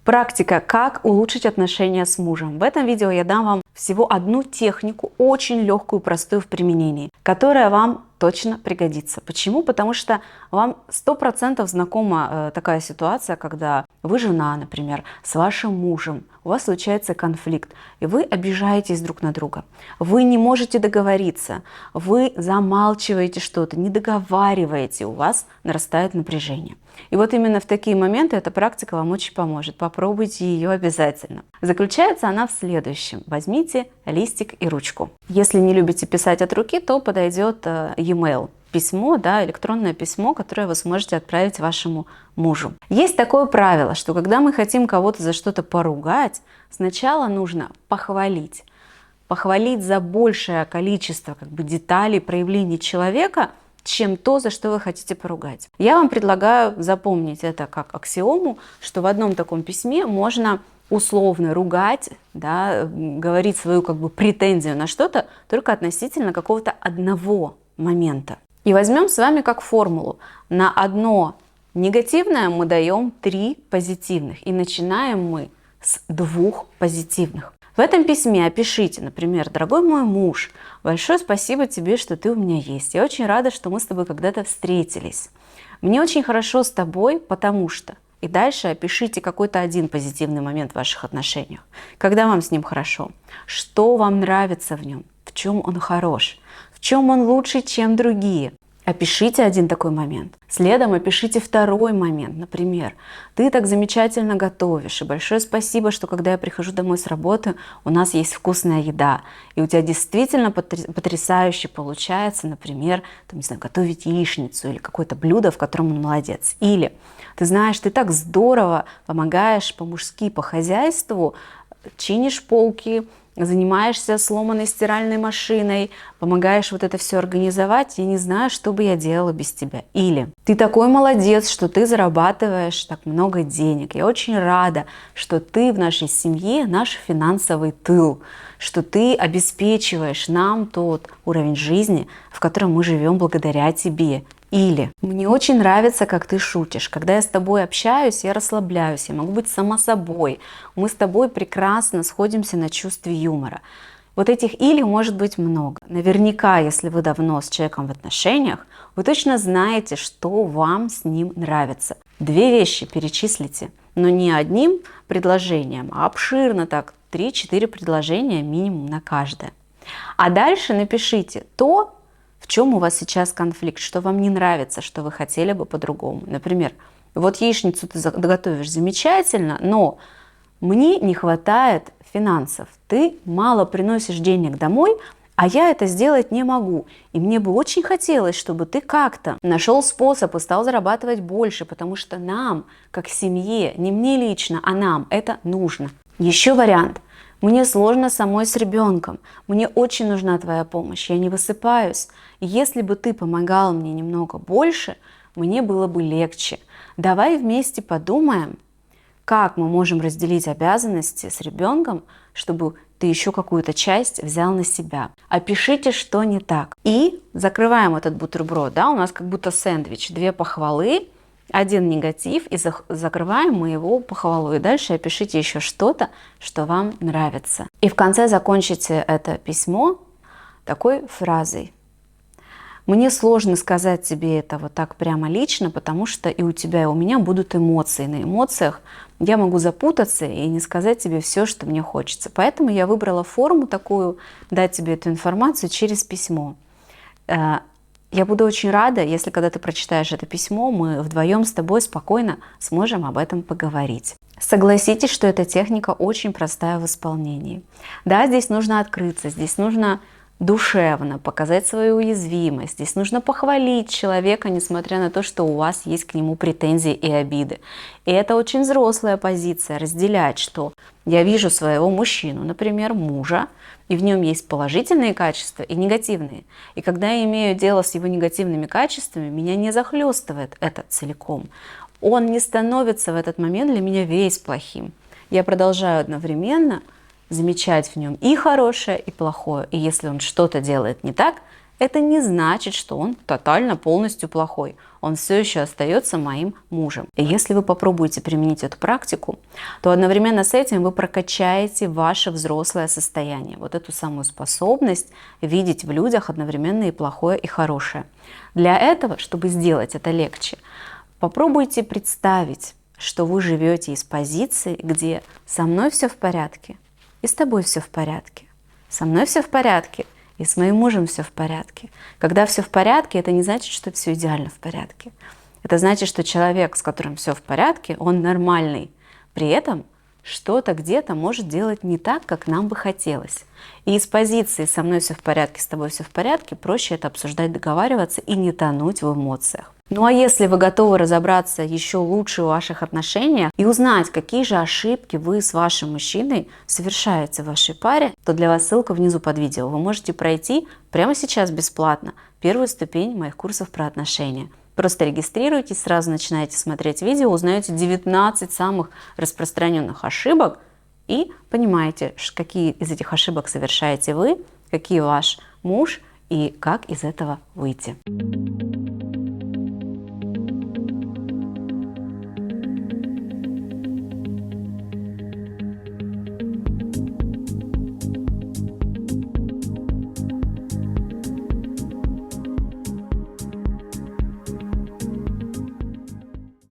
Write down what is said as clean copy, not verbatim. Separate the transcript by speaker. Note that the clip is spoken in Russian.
Speaker 1: Практика «Как улучшить отношения с мужем». В этом видео я дам вам всего одну технику, очень легкую, простую в применении, которая вам точно пригодится. Почему? Потому что вам 100% знакома такая ситуация, когда вы жена, например, с вашим мужем, у вас случается конфликт, и вы обижаетесь друг на друга. Вы не можете договориться, вы замалчиваете что-то, не договариваете, у вас нарастает напряжение. И вот именно в такие моменты эта практика вам очень поможет. Попробуйте ее обязательно. Заключается она в следующем. Возьмите листик и ручку. Если не любите писать от руки, то подойдет e-mail, письмо, электронное письмо, которое вы сможете отправить вашему мужу. Есть такое правило, что когда мы хотим кого-то за что-то поругать, сначала нужно похвалить. Похвалить за большее количество деталей, проявлений человека, чем то, за что вы хотите поругать. Я вам предлагаю запомнить это как аксиому, что в одном таком письме можно условно ругать, говорить свою претензию на что-то только относительно какого-то одного момента. И возьмем с вами как формулу. На одно негативное мы даем 3 позитивных. И начинаем мы с 2 позитивных. В этом письме опишите, например: «Дорогой мой муж, большое спасибо тебе, что ты у меня есть. Я очень рада, что мы с тобой когда-то встретились. Мне очень хорошо с тобой, потому что…» И дальше опишите какой-то один позитивный момент в ваших отношениях. Когда вам с ним хорошо, что вам нравится в нем, в чем он хорош, в чем он лучше, чем другие. Опишите один такой момент. Следом опишите второй момент. Например: «Ты так замечательно готовишь, и большое спасибо, что когда я прихожу домой с работы, у нас есть вкусная еда. И у тебя действительно потрясающе получается, например, готовить яичницу или какое-то блюдо, в котором он молодец». Или: «Ты знаешь, ты так здорово помогаешь по-мужски по хозяйству, чинишь полки, занимаешься сломанной стиральной машиной, помогаешь вот это все организовать, я не знаю, что бы я делала без тебя». Или: «Ты такой молодец, что ты зарабатываешь так много денег. Я очень рада, что ты в нашей семье наш финансовый тыл, что ты обеспечиваешь нам тот уровень жизни, в котором мы живем благодаря тебе». Или: «Мне очень нравится, как ты шутишь. Когда я с тобой общаюсь, я расслабляюсь, я могу быть сама собой. Мы с тобой прекрасно сходимся на чувстве юмора». Вот этих «или» может быть много. Наверняка, если вы давно с человеком в отношениях, вы точно знаете, что вам с ним нравится. 2 вещи перечислите, но не одним предложением, а обширно так, 3-4 предложения минимум на каждое. А дальше напишите то, в чем у вас сейчас конфликт, что вам не нравится, что вы хотели бы по-другому. Например: «Вот яичницу ты готовишь замечательно, но мне не хватает финансов. Ты мало приносишь денег домой, а я это сделать не могу. И мне бы очень хотелось, чтобы ты как-то нашел способ и стал зарабатывать больше, потому что нам, как семье, не мне лично, а нам это нужно». Еще вариант: «Мне сложно самой с ребенком. Мне очень нужна твоя помощь. Я не высыпаюсь. Если бы ты помогал мне немного больше, мне было бы легче. Давай вместе подумаем, как мы можем разделить обязанности с ребенком, чтобы ты еще какую-то часть взял на себя». Опишите, что не так. И закрываем этот бутерброд. У нас как будто сэндвич. 2 похвалы, 1 негатив, и закрываем мы его похвалой. И дальше опишите еще что-то, что вам нравится. И в конце закончите это письмо такой фразой: «Мне сложно сказать тебе это вот так прямо лично, потому что и у тебя, и у меня будут эмоции. На эмоциях я могу запутаться и не сказать тебе все, что мне хочется. Поэтому я выбрала форму такую, дать тебе эту информацию через письмо. Я буду очень рада, если когда ты прочитаешь это письмо, мы вдвоем с тобой спокойно сможем об этом поговорить». Согласитесь, что эта техника очень простая в исполнении. Да, здесь нужно открыться, здесь нужно душевно показать свою уязвимость. Здесь нужно похвалить человека, несмотря на то, что у вас есть к нему претензии и обиды. И это очень взрослая позиция — разделять, что я вижу своего мужчину, например, мужа, и в нем есть положительные качества и негативные. И когда я имею дело с его негативными качествами, меня не захлестывает это целиком. Он не становится в этот момент для меня весь плохим. Я продолжаю одновременно замечать в нем и хорошее, и плохое. И если он что-то делает не так, это не значит, что он тотально полностью плохой. Он все еще остается моим мужем. И если вы попробуете применить эту практику, то одновременно с этим вы прокачаете ваше взрослое состояние. Вот эту самую способность видеть в людях одновременно и плохое, и хорошее. Для этого, чтобы сделать это легче, попробуйте представить, что вы живете из позиции, где со мной все в порядке, и с тобой все в порядке. Со мной все в порядке, и с моим мужем все в порядке. Когда все в порядке, это не значит, что все идеально в порядке. Это значит, что человек, с которым все в порядке, он нормальный. При этом что-то где-то может делать не так, как нам бы хотелось. И из позиции «со мной все в порядке, с тобой все в порядке» проще это обсуждать, договариваться и не тонуть в эмоциях. Ну а если вы готовы разобраться еще лучше в ваших отношениях и узнать, какие же ошибки вы с вашим мужчиной совершаете в вашей паре, то для вас ссылка внизу под видео. Вы можете пройти прямо сейчас бесплатно первую ступень моих курсов про отношения. Просто регистрируйтесь, сразу начинаете смотреть видео, узнаете 19 самых распространенных ошибок и понимаете, какие из этих ошибок совершаете вы, какие ваш муж и как из этого выйти.